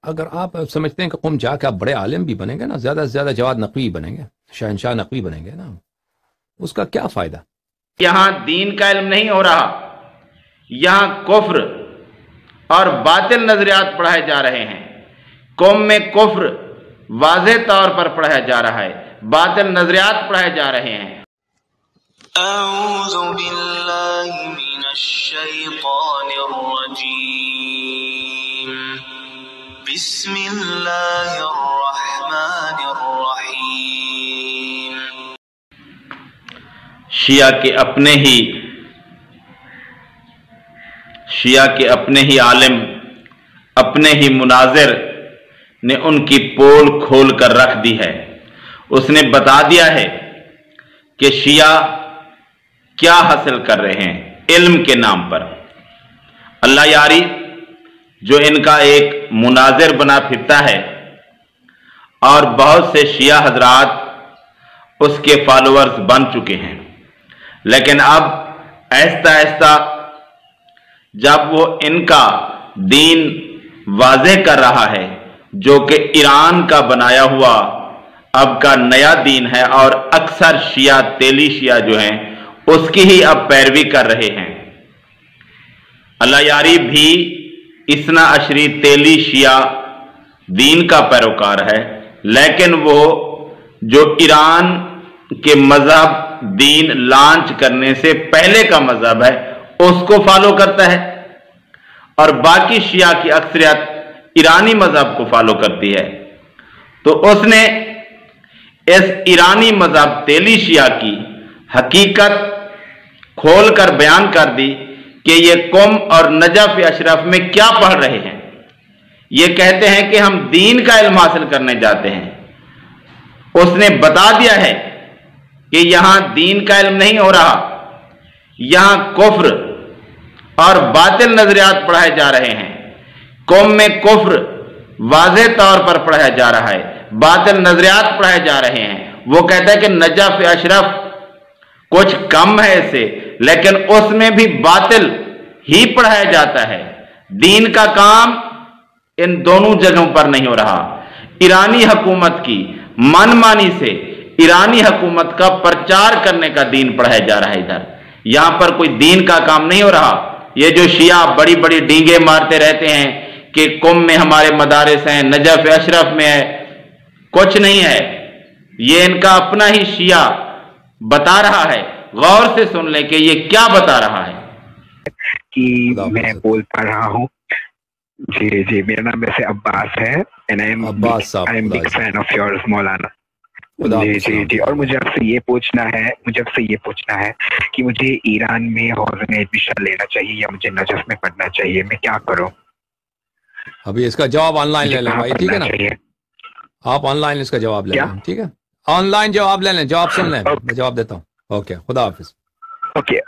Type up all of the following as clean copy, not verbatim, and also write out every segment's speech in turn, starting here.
اگر آپ سمجھتے ہیں کہ قم جا کے آپ بڑے عالم بھی بنیں گے نا، زیادہ سے زیادہ جواد نقوی بنیں گے، شہنشاہ نقوی بنیں گے نا، اس کا کیا فائدہ؟ یہاں دین کا علم نہیں ہو رہا، یہاں کفر اور باطل نظریات پڑھائے جا رہے ہیں۔ قوم میں کفر واضح طور پر پڑھایا جا رہا ہے، باطل نظریات پڑھائے جا رہے ہیں۔ اعوذ باللہ من الشیطان الرجیم، بسم اللہ الرحمن الرحیم۔ شیعہ کے اپنے ہی عالم، اپنے ہی مناظر نے ان کی پول کھول کر رکھ دی ہے۔ اس نے بتا دیا ہے کہ شیعہ کیا حاصل کر رہے ہیں علم کے نام پر۔ اللہ یاری جو ان کا ایک مناظر بنا پھرتا ہے، اور بہت سے شیعہ حضرات اس کے فالوورز بن چکے ہیں، لیکن اب آہستہ آہستہ جب وہ ان کا دین واضح کر رہا ہے، جو کہ ایران کا بنایا ہوا اب کا نیا دین ہے، اور اکثر شیعہ تیلی شیعہ جو ہیں اس کی ہی اب پیروی کر رہے ہیں۔ اللہ یاری بھی اثنا عشری تیلی شیعہ دین کا پیروکار ہے، لیکن وہ جو ایران کے مذہب دین لانچ کرنے سے پہلے کا مذہب ہے اس کو فالو کرتا ہے، اور باقی شیعہ کی اکثریت ایرانی مذہب کو فالو کرتی ہے۔ تو اس نے اس ایرانی مذہب تیلی شیعہ کی حقیقت کھول کر بیان کر دی کہ یہ قم اور نجف اشرف میں کیا پڑھ رہے ہیں۔ یہ کہتے ہیں کہ ہم دین کا علم حاصل کرنے جاتے ہیں۔ اس نے بتا دیا ہے کہ یہاں دین کا علم نہیں ہو رہا، یہاں کفر اور باطل نظریات پڑھائے جا رہے ہیں۔ قوم میں کفر واضح طور پر پڑھایا جا رہا ہے، باطل نظریات پڑھائے جا رہے ہیں۔ وہ کہتا ہے کہ نجف اشرف کچھ کم ہے اس سے، لیکن اس میں بھی باطل ہی پڑھایا جاتا ہے۔ دین کا کام ان دونوں جگہوں پر نہیں ہو رہا۔ ایرانی حکومت کی من مانی سے ایرانی حکومت کا پرچار کرنے کا دین پڑھایا جا رہا ہے ادھر، یہاں پر کوئی دین کا کام نہیں ہو رہا۔ یہ جو شیعہ بڑی بڑی ڈینگیں مارتے رہتے ہیں کہ قم میں ہمارے مدارس ہیں، نجف اشرف میں ہے، کچھ نہیں ہے۔ یہ ان کا اپنا ہی شیعہ بتا رہا ہے، غور سے سن لیں کہ یہ کیا بتا رہا ہے۔ کہ میں بول پا رہا ہوں۔ جی میرا نام ویسے عباس ہے، عباس صاحب، بگ فین آف یورز مولانا۔ جی اور مجھے آپ سے یہ پوچھنا ہے کہ مجھے ایران میں ہال میں ایڈمیشن لینا چاہیے یا مجھے نجف میں پڑھنا چاہیے، میں کیا کروں؟ ابھی اس کا جواب آن لائن لے لیں بھائی، ٹھیک ہے نا؟ آپ آن لائن اس کا جواب لے لیں، ٹھیک ہے؟ آن لائن جواب لے لیں، جواب سن لیں، میں جواب دیتا ہوں۔ اوکے، خدا حافظ۔ Okay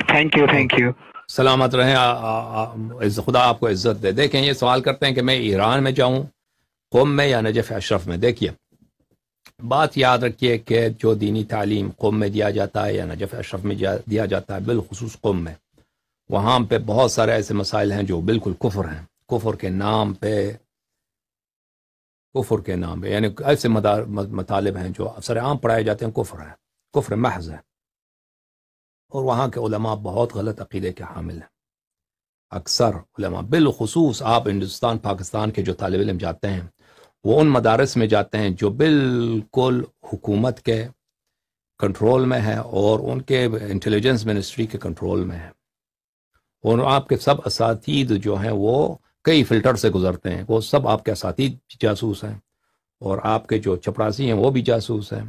thank you. سلامت رہیں، خدا آپ کو عزت دے۔ دیکھیں یہ سوال کرتے ہیں کہ میں ایران میں جاؤں، قم میں یا نجف اشرف میں؟ دیکھیے بات یاد رکھیے کہ جو دینی تعلیم قم میں دیا جاتا ہے یا نجف اشرف میں دیا جاتا ہے، بالخصوص قم میں، وہاں پہ بہت سارے ایسے مسائل ہیں جو بالکل کفر ہیں، کفر کے نام پہ یعنی ایسے مطالب ہیں جو اثر عام پڑھائے جاتے ہیں، کفر محض ہے، اور وہاں کے علماء بہت غلط عقیدے کے حامل ہیں۔ اکثر علماء، بالخصوص آپ ہندوستان پاکستان کے جو طالب علم جاتے ہیں، وہ ان مدارس میں جاتے ہیں جو بالکل حکومت کے کنٹرول میں ہے اور ان کے انٹیلیجنس منسٹری کے کنٹرول میں ہے، اور آپ کے سب اساتید جو ہیں وہ کئی فلٹر سے گزرتے ہیں، وہ سب آپ کے اساتید جاسوس ہیں، اور آپ کے جو چپڑاسی ہیں وہ بھی جاسوس ہیں،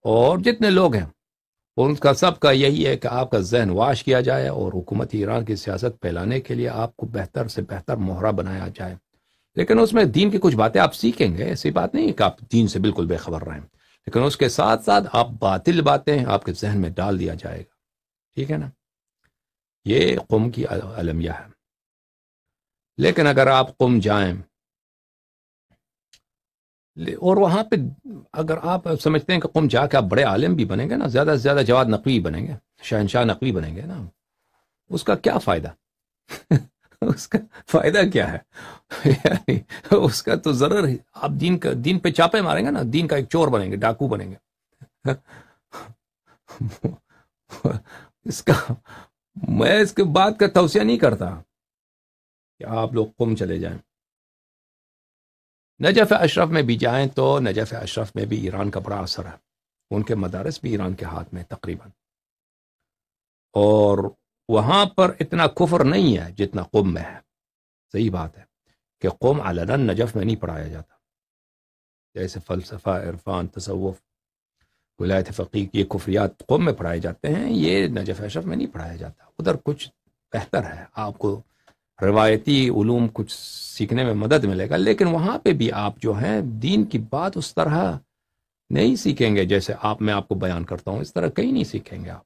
اور جتنے لوگ ہیں ان کا سب کا یہی ہے کہ آپ کا ذہن واش کیا جائے اور حکومت ایران کی سیاست پھیلانے کے لیے آپ کو بہتر سے بہتر مہرہ بنایا جائے۔ لیکن اس میں دین کی کچھ باتیں آپ سیکھیں گے، ایسی بات نہیں ہے کہ آپ دین سے بالکل بے خبر رہیں، لیکن اس کے ساتھ ساتھ آپ باطل باتیں آپ کے ذہن میں ڈال دیا جائے گا، ٹھیک ہے نا؟ یہ قم کی المیہ ہے۔ لیکن اگر آپ قم جائیں اور وہاں پہ اگر آپ سمجھتے ہیں کہ قم جا کے آپ بڑے عالم بھی بنیں گے نا، زیادہ سے زیادہ جواد نقوی بنیں گے، شہنشاہ نقوی بنیں گے نا، اس کا کیا فائدہ؟ اس کا فائدہ کیا ہے؟ یعنی اس کا تو ضرر ہی، آپ دین پہ چاپے ماریں گے نا، دین کا ایک چور بنیں گے، ڈاکو بنیں گے. میں اس کے بات کا توصیہ نہیں کرتا کہ آپ لوگ قم چلے جائیں. نجف اشرف میں بھی جائیں تو نجف اشرف میں بھی ایران کا بڑا اثر ہے، ان کے مدارس بھی ایران کے ہاتھ میں تقریباً، اور وہاں پر اتنا کفر نہیں ہے جتنا قم میں ہے. صحیح بات ہے کہ قم علناً نجف میں نہیں پڑھایا جاتا، جیسے فلسفہ، عرفان، تصوف، ولایت فقیہ، یہ کفریات قم میں پڑھائے جاتے ہیں، یہ نجف اشرف میں نہیں پڑھایا جاتا. ادھر کچھ بہتر ہے، آپ کو روایتی علوم کچھ سیکھنے میں مدد ملے گا، لیکن وہاں پہ بھی آپ جو ہیں دین کی بات اس طرح نہیں سیکھیں گے جیسے میں آپ کو بیان کرتا ہوں، اس طرح کہیں نہیں سیکھیں گے آپ.